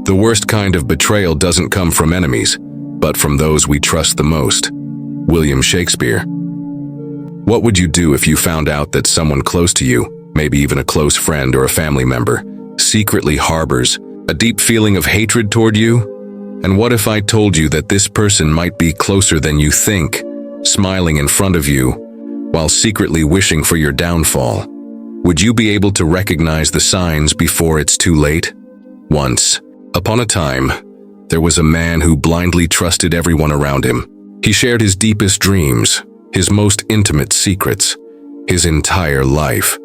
The worst kind of betrayal doesn't come from enemies, but from those we trust the most. William Shakespeare. What would you do if you found out that someone close to you, maybe even a close friend or a family member, secretly harbors a deep feeling of hatred toward you? And what if I told you that this person might be closer than you think, smiling in front of you, while secretly wishing for your downfall? Would you be able to recognize the signs before it's too late? Once, upon a time, there was a man who blindly trusted everyone around him. He shared his deepest dreams, his most intimate secrets, his entire life.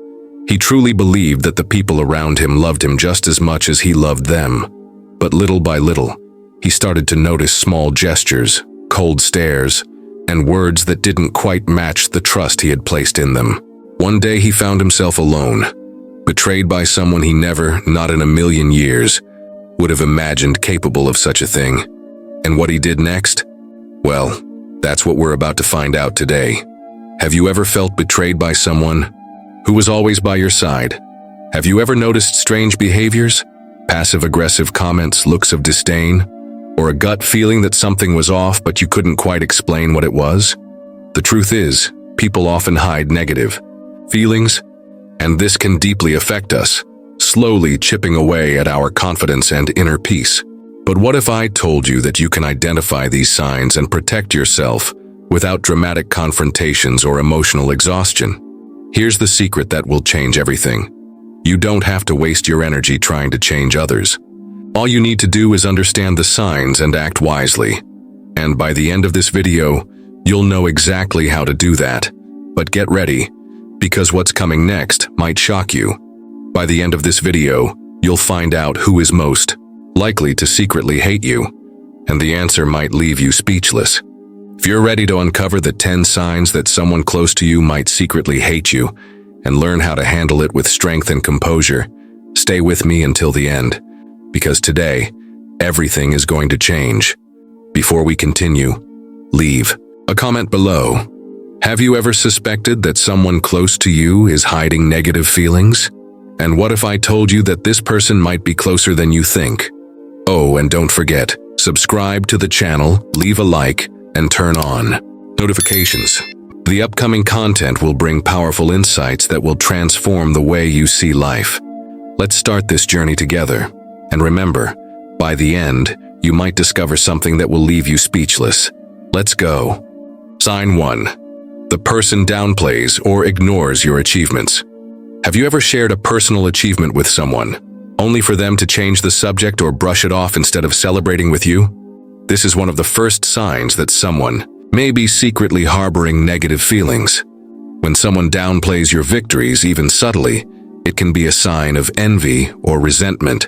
He truly believed that the people around him loved him just as much as he loved them. But little by little, he started to notice small gestures, cold stares, and words that didn't quite match the trust he had placed in them. One day he found himself alone, betrayed by someone he never, not in a million years, would have imagined capable of such a thing. And what he did next? Well, that's what we're about to find out today. Have you ever felt betrayed by someone who was always by your side? Have you ever noticed strange behaviors, passive-aggressive comments, looks of disdain, or a gut feeling that something was off but you couldn't quite explain what it was? The truth is, people often hide negative feelings, and this can deeply affect us, slowly chipping away at our confidence and inner peace. But what if I told you that you can identify these signs and protect yourself without dramatic confrontations or emotional exhaustion? Here's the secret that will change everything. You don't have to waste your energy trying to change others. All you need to do is understand the signs and act wisely. And by the end of this video, you'll know exactly how to do that. But get ready, because what's coming next might shock you. By the end of this video, you'll find out who is most likely to secretly hate you, and the answer might leave you speechless. If you're ready to uncover the 10 signs that someone close to you might secretly hate you and learn how to handle it with strength and composure, stay with me until the end, because today, everything is going to change. Before we continue, leave a comment below. Have you ever suspected that someone close to you is hiding negative feelings? And what if I told you that this person might be closer than you think? Oh, and don't forget, subscribe to the channel, leave a like, and turn on notifications. The upcoming content will bring powerful insights that will transform the way you see life. Let's start this journey together. And remember, by the end, you might discover something that will leave you speechless. Let's go. Sign 1. The person downplays or ignores your achievements. Have you ever shared a personal achievement with someone, only for them to change the subject or brush it off instead of celebrating with you? This is one of the first signs that someone may be secretly harboring negative feelings. When someone downplays your victories, even subtly, it can be a sign of envy or resentment.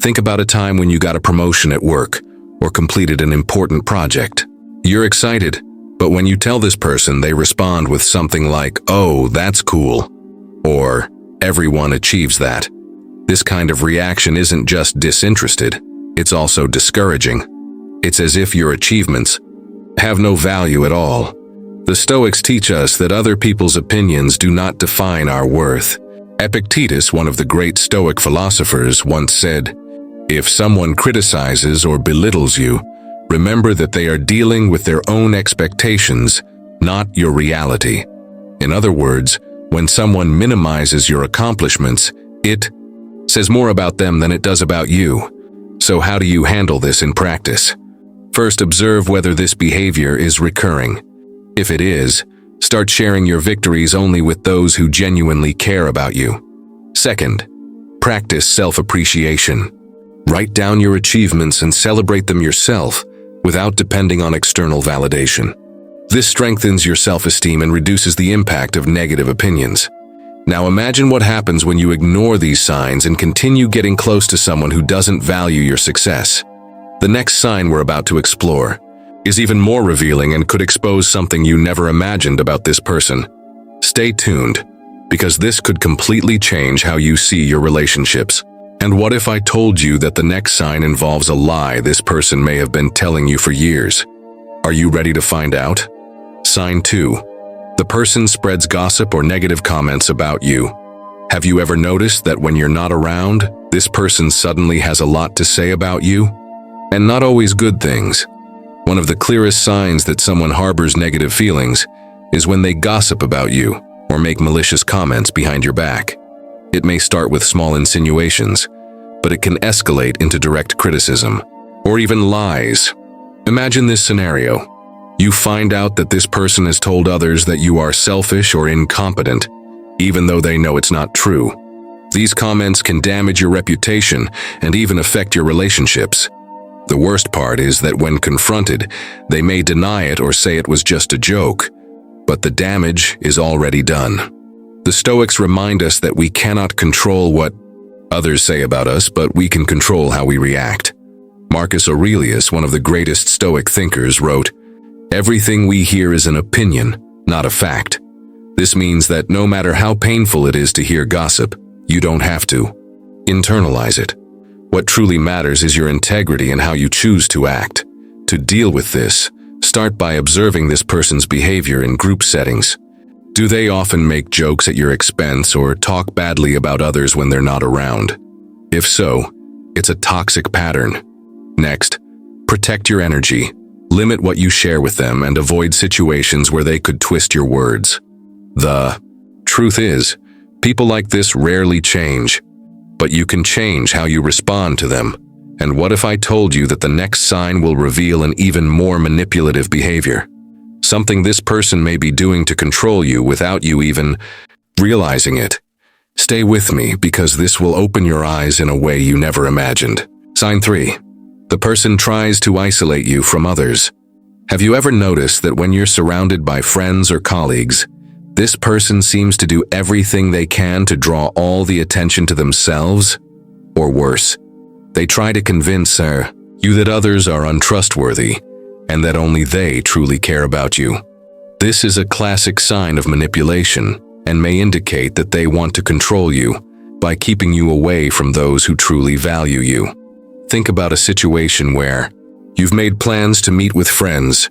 Think about a time when you got a promotion at work or completed an important project. You're excited, but when you tell this person, they respond with something like, "Oh, that's cool," or "Everyone achieves that." This kind of reaction isn't just disinterested, it's also discouraging. It's as if your achievements have no value at all. The Stoics teach us that other people's opinions do not define our worth. Epictetus, one of the great Stoic philosophers, once said, "If someone criticizes or belittles you, remember that they are dealing with their own expectations, not your reality." In other words, when someone minimizes your accomplishments, it says more about them than it does about you. So how do you handle this in practice? First, observe whether this behavior is recurring. If it is, start sharing your victories only with those who genuinely care about you. Second, practice self-appreciation. Write down your achievements and celebrate them yourself without depending on external validation. This strengthens your self-esteem and reduces the impact of negative opinions. Now imagine what happens when you ignore these signs and continue getting close to someone who doesn't value your success. The next sign we're about to explore is even more revealing and could expose something you never imagined about this person. Stay tuned, because this could completely change how you see your relationships. And what if I told you that the next sign involves a lie this person may have been telling you for years? Are you ready to find out? Sign 2. The person spreads gossip or negative comments about you. Have you ever noticed that when you're not around, this person suddenly has a lot to say about you? And not always good things. One of the clearest signs that someone harbors negative feelings is when they gossip about you or make malicious comments behind your back. It may start with small insinuations, but it can escalate into direct criticism or even lies. Imagine this scenario. You find out that this person has told others that you are selfish or incompetent, even though they know it's not true. These comments can damage your reputation and even affect your relationships. The worst part is that when confronted, they may deny it or say it was just a joke, but the damage is already done. The Stoics remind us that we cannot control what others say about us, but we can control how we react. Marcus Aurelius, one of the greatest Stoic thinkers, wrote, "Everything we hear is an opinion, not a fact." This means that no matter how painful it is to hear gossip, you don't have to internalize it. What truly matters is your integrity and how you choose to act. To deal with this, start by observing this person's behavior in group settings. Do they often make jokes at your expense or talk badly about others when they're not around? If so, it's a toxic pattern. Next, protect your energy. Limit what you share with them and avoid situations where they could twist your words. The truth is, people like this rarely change, but you can change how you respond to them. And what if I told you that the next sign will reveal an even more manipulative behavior? Something this person may be doing to control you without you even realizing it. Stay with me because this will open your eyes in a way you never imagined. Sign 3. The person tries to isolate you from others. Have you ever noticed that when you're surrounded by friends or colleagues, this person seems to do everything they can to draw all the attention to themselves? Or worse, they try to convince you that others are untrustworthy and that only they truly care about you. This is a classic sign of manipulation and may indicate that they want to control you by keeping you away from those who truly value you. Think about a situation where you've made plans to meet with friends,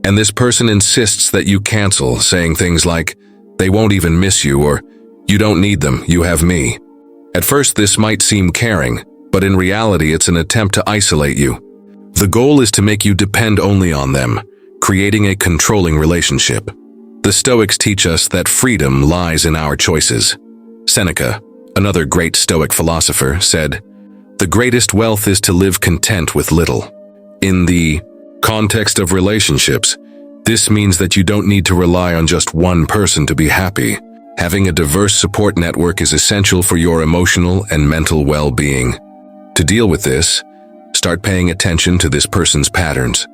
and this person insists that you cancel, saying things like, "They won't even miss you," or "You don't need them, you have me." At first, this might seem caring, but in reality, it's an attempt to isolate you. The goal is to make you depend only on them, creating a controlling relationship. The Stoics teach us that freedom lies in our choices. Seneca, another great Stoic philosopher, said, "The greatest wealth is to live content with little." In the context of relationships, this means that you don't need to rely on just one person to be happy. Having a diverse support network is essential for your emotional and mental well-being. To deal with this, start paying attention to this person's patterns.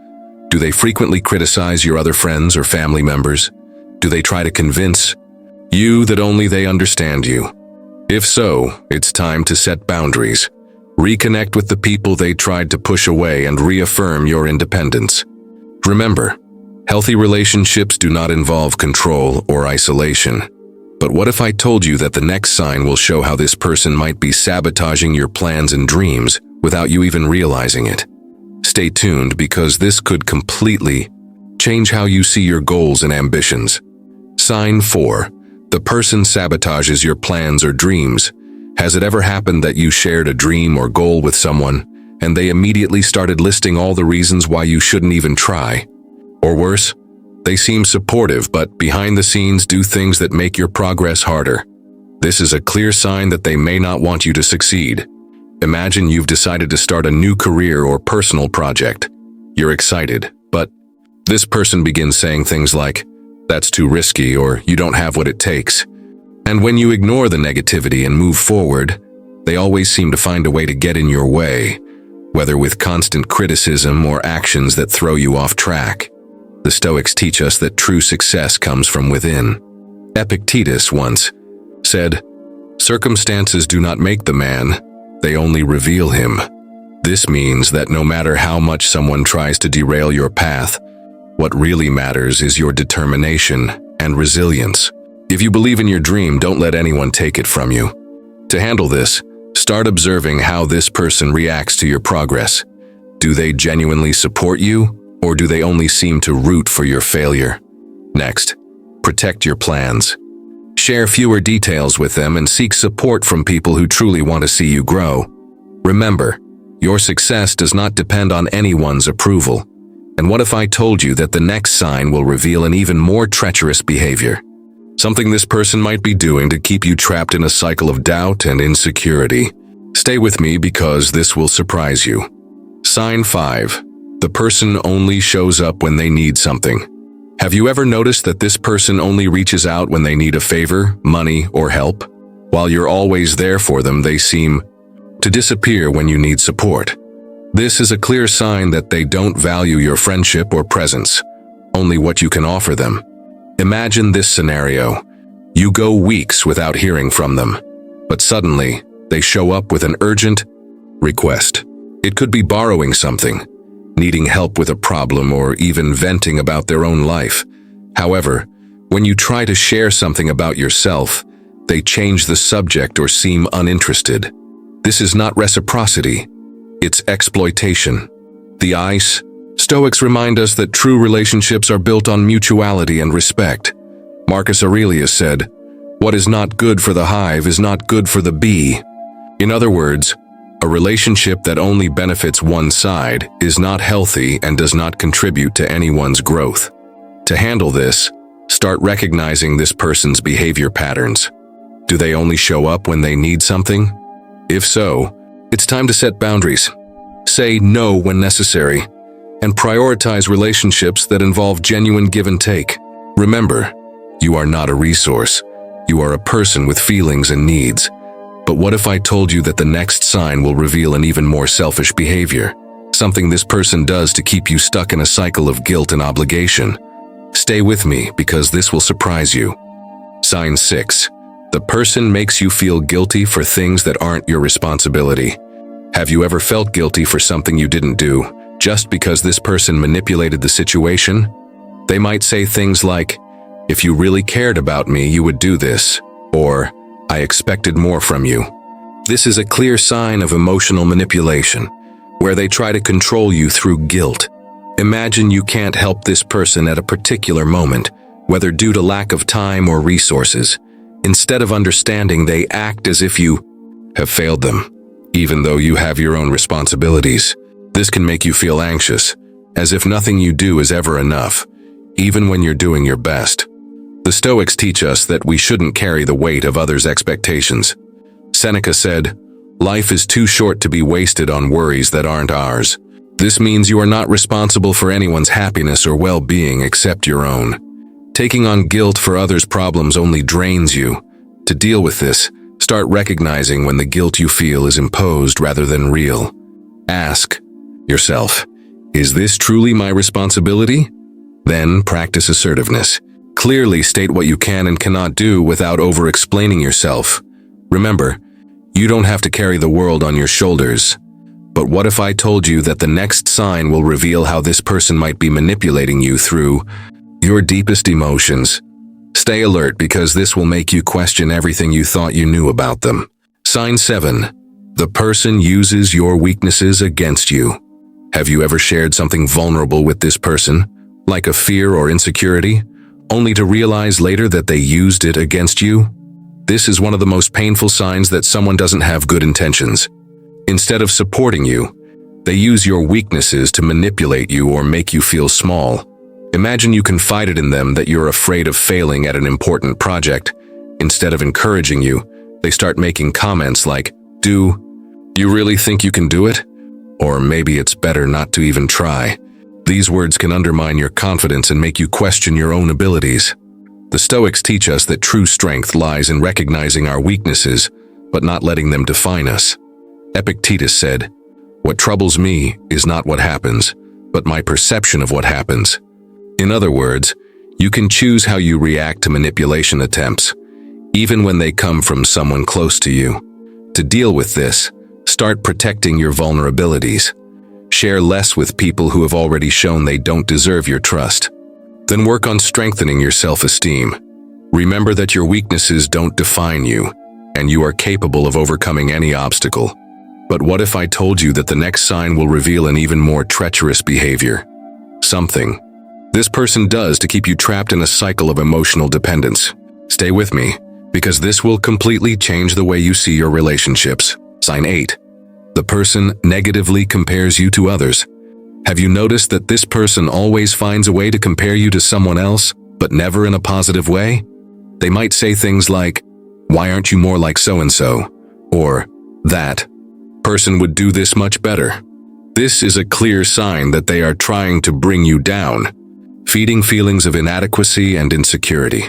Do they frequently criticize your other friends or family members? Do they try to convince you that only they understand you? If so, it's time to set boundaries. Reconnect with the people they tried to push away and reaffirm your independence. Remember, healthy relationships do not involve control or isolation. But what if I told you that the next sign will show how this person might be sabotaging your plans and dreams without you even realizing it? Stay tuned because this could completely change how you see your goals and ambitions. Sign 4. The person sabotages your plans or dreams. Has it ever happened that you shared a dream or goal with someone, and they immediately started listing all the reasons why you shouldn't even try? Or worse, they seem supportive, but behind the scenes do things that make your progress harder. This is a clear sign that they may not want you to succeed. Imagine you've decided to start a new career or personal project. You're excited, but this person begins saying things like, "That's too risky," or "You don't have what it takes." And when you ignore the negativity and move forward, they always seem to find a way to get in your way, whether with constant criticism or actions that throw you off track. The Stoics teach us that true success comes from within. Epictetus once said, "Circumstances do not make the man, they only reveal him." This means that no matter how much someone tries to derail your path, what really matters is your determination and resilience. If you believe in your dream, don't let anyone take it from you. To handle this, start observing how this person reacts to your progress. Do they genuinely support you, or do they only seem to root for your failure? Next, protect your plans. Share fewer details with them and seek support from people who truly want to see you grow. Remember, your success does not depend on anyone's approval. And what if I told you that the next sign will reveal an even more treacherous behavior? Something this person might be doing to keep you trapped in a cycle of doubt and insecurity. Stay with me because this will surprise you. Sign 5. The person only shows up when they need something. Have you ever noticed that this person only reaches out when they need a favor, money, or help? While you're always there for them, they seem to disappear when you need support. This is a clear sign that they don't value your friendship or presence, only what you can offer them. Imagine this scenario. You go weeks without hearing from them, but suddenly they show up with an urgent request. It could be borrowing something, needing help with a problem, or even venting about their own life. However, when you try to share something about yourself, they change the subject or seem uninterested. This is not reciprocity, it's exploitation. The ice. Stoics remind us that true relationships are built on mutuality and respect. Marcus Aurelius said, "What is not good for the hive is not good for the bee." In other words, a relationship that only benefits one side is not healthy and does not contribute to anyone's growth. To handle this, start recognizing this person's behavior patterns. Do they only show up when they need something? If so, it's time to set boundaries. Say no when necessary, and prioritize relationships that involve genuine give and take. Remember, you are not a resource. You are a person with feelings and needs. But what if I told you that the next sign will reveal an even more selfish behavior? Something this person does to keep you stuck in a cycle of guilt and obligation. Stay with me because this will surprise you. Sign 6. The person makes you feel guilty for things that aren't your responsibility. Have you ever felt guilty for something you didn't do, just because this person manipulated the situation? They might say things like, "If you really cared about me, you would do this," or "I expected more from you." This is a clear sign of emotional manipulation, where they try to control you through guilt. Imagine you can't help this person at a particular moment, whether due to lack of time or resources. Instead of understanding, they act as if you have failed them, even though you have your own responsibilities. This can make you feel anxious, as if nothing you do is ever enough, even when you're doing your best. The Stoics teach us that we shouldn't carry the weight of others' expectations. Seneca said, "Life is too short to be wasted on worries that aren't ours." This means you are not responsible for anyone's happiness or well-being except your own. Taking on guilt for others' problems only drains you. To deal with this, start recognizing when the guilt you feel is imposed rather than real. Ask yourself, is this truly my responsibility? Then practice assertiveness. Clearly state what you can and cannot do without over-explaining yourself. Remember, you don't have to carry the world on your shoulders. But what if I told you that the next sign will reveal how this person might be manipulating you through your deepest emotions? Stay alert because this will make you question everything you thought you knew about them. Sign 7. The person uses your weaknesses against you. Have you ever shared something vulnerable with this person, like a fear or insecurity, only to realize later that they used it against you? This is one of the most painful signs that someone doesn't have good intentions. Instead of supporting you, they use your weaknesses to manipulate you or make you feel small. Imagine you confided in them that you're afraid of failing at an important project. Instead of encouraging you, they start making comments like, "Do you really think you can do it?" Or maybe it's better not to even try. These words can undermine your confidence and make you question your own abilities. The Stoics teach us that true strength lies in recognizing our weaknesses, but not letting them define us. Epictetus said, "What troubles me is not what happens, but my perception of what happens." In other words, you can choose how you react to manipulation attempts, even when they come from someone close to you. To deal with this, start protecting your vulnerabilities. Share less with people who have already shown they don't deserve your trust. Then work on strengthening your self-esteem. Remember that your weaknesses don't define you, and you are capable of overcoming any obstacle. But what if I told you that the next sign will reveal an even more treacherous behavior? Something this person does to keep you trapped in a cycle of emotional dependence. Stay with me, because this will completely change the way you see your relationships. Sign 8. The person negatively compares you to others. Have you noticed that this person always finds a way to compare you to someone else, but never in a positive way? They might say things like, "Why aren't you more like so-and-so?" Or, "That person would do this much better." This is a clear sign that they are trying to bring you down, feeding feelings of inadequacy and insecurity.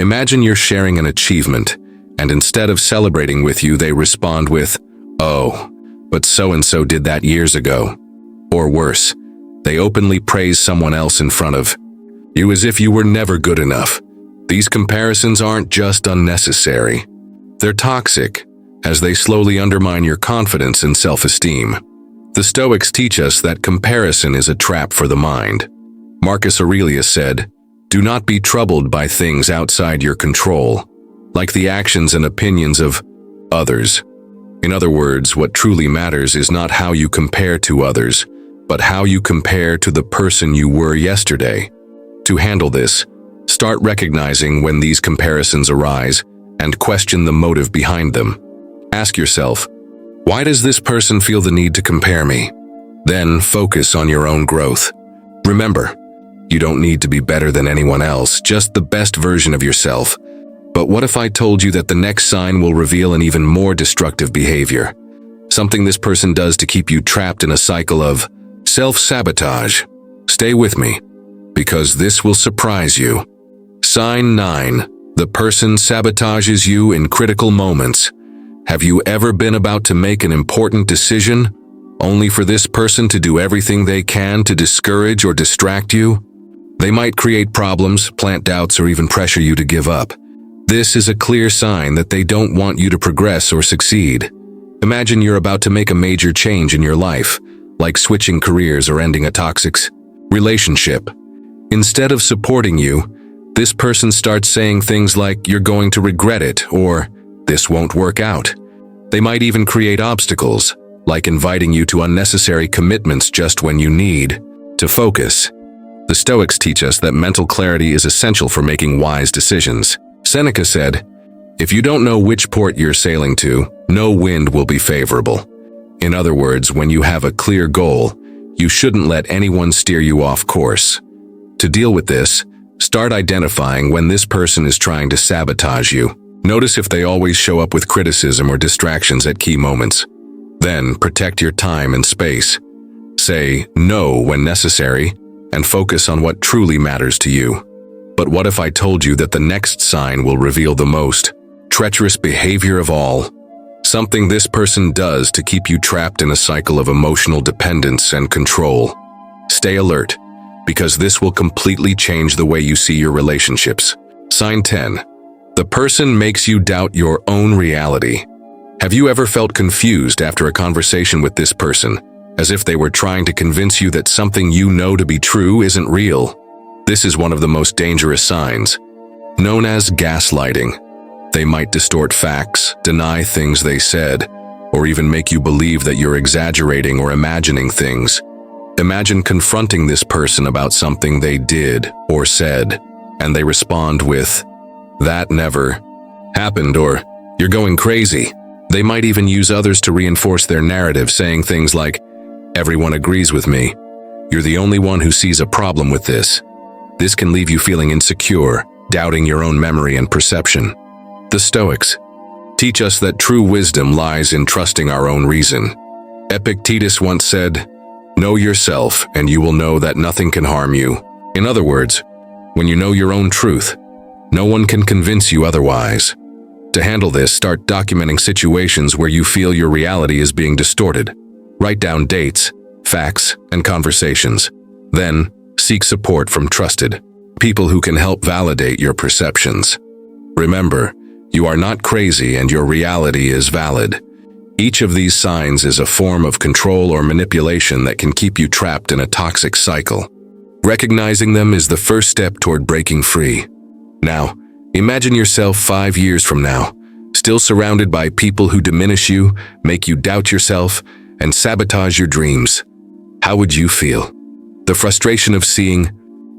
Imagine you're sharing an achievement, and instead of celebrating with you, they respond with, "Oh, but so-and-so did that years ago." Or worse, they openly praise someone else in front of you as if you were never good enough. These comparisons aren't just unnecessary. They're toxic, as they slowly undermine your confidence and self-esteem. The Stoics teach us that comparison is a trap for the mind. Marcus Aurelius said, "Do not be troubled by things outside your control, like the actions and opinions of others." In other words, what truly matters is not how you compare to others, but how you compare to the person you were yesterday. To handle this, start recognizing when these comparisons arise and question the motive behind them. Ask yourself, why does this person feel the need to compare me? Then focus on your own growth. Remember, you don't need to be better than anyone else, just the best version of yourself. But what if I told you that the next sign will reveal an even more destructive behavior? Something this person does to keep you trapped in a cycle of self-sabotage. Stay with me, because this will surprise you. Sign 9. The person sabotages you in critical moments. Have you ever been about to make an important decision, only for this person to do everything they can to discourage or distract you? They might create problems, plant doubts, or even pressure you to give up. This is a clear sign that they don't want you to progress or succeed. Imagine you're about to make a major change in your life, like switching careers or ending a toxic relationship. Instead of supporting you, this person starts saying things like, "You're going to regret it," or "This won't work out." They might even create obstacles, like inviting you to unnecessary commitments just when you need to focus. The Stoics teach us that mental clarity is essential for making wise decisions. Seneca said, "If you don't know which port you're sailing to, no wind will be favorable." In other words, when you have a clear goal, you shouldn't let anyone steer you off course. To deal with this, start identifying when this person is trying to sabotage you. Notice if they always show up with criticism or distractions at key moments. Then protect your time and space. Say no when necessary, and focus on what truly matters to you. But what if I told you that the next sign will reveal the most treacherous behavior of all? Something this person does to keep you trapped in a cycle of emotional dependence and control. Stay alert, because this will completely change the way you see your relationships. Sign 10. The person makes you doubt your own reality. Have you ever felt confused after a conversation with this person, as if they were trying to convince you that something you know to be true isn't real? This is one of the most dangerous signs, known as gaslighting. They might distort facts, deny things they said, or even make you believe that you're exaggerating or imagining things. Imagine confronting this person about something they did or said, and they respond with, "That never happened," or "You're going crazy." They might even use others to reinforce their narrative, saying things like, "Everyone agrees with me. You're the only one who sees a problem with this." This can leave you feeling insecure, doubting your own memory and perception. The Stoics teach us that true wisdom lies in trusting our own reason. Epictetus once said, "Know yourself, and you will know that nothing can harm you." In other words, when you know your own truth, no one can convince you otherwise. To handle this, start documenting situations where you feel your reality is being distorted. Write down dates, facts, and conversations. Then, seek support from trusted people who can help validate your perceptions. Remember, you are not crazy and your reality is valid. Each of these signs is a form of control or manipulation that can keep you trapped in a toxic cycle. Recognizing them is the first step toward breaking free. Now, imagine yourself 5 years from now, still surrounded by people who diminish you, make you doubt yourself, and sabotage your dreams. How would you feel? The frustration of seeing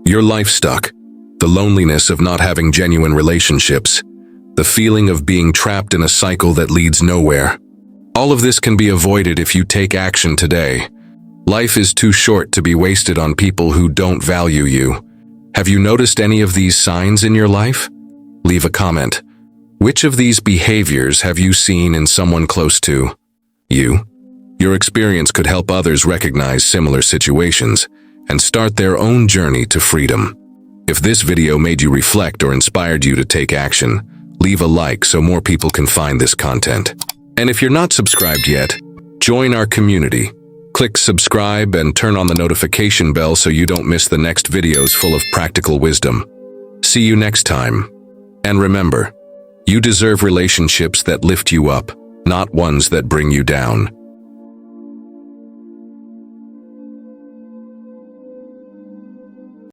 your life stuck, the loneliness of not having genuine relationships, the feeling of being trapped in a cycle that leads nowhere. All of this can be avoided if you take action today. Life is too short to be wasted on people who don't value you. Have you noticed any of these signs in your life? Leave a comment. Which of these behaviors have you seen in someone close to you? Your experience could help others recognize similar situations and start their own journey to freedom. If this video made you reflect or inspired you to take action, leave a like so more people can find this content. And if you're not subscribed yet, join our community. Click subscribe and turn on the notification bell so you don't miss the next videos full of practical wisdom. See you next time. And remember, you deserve relationships that lift you up, not ones that bring you down.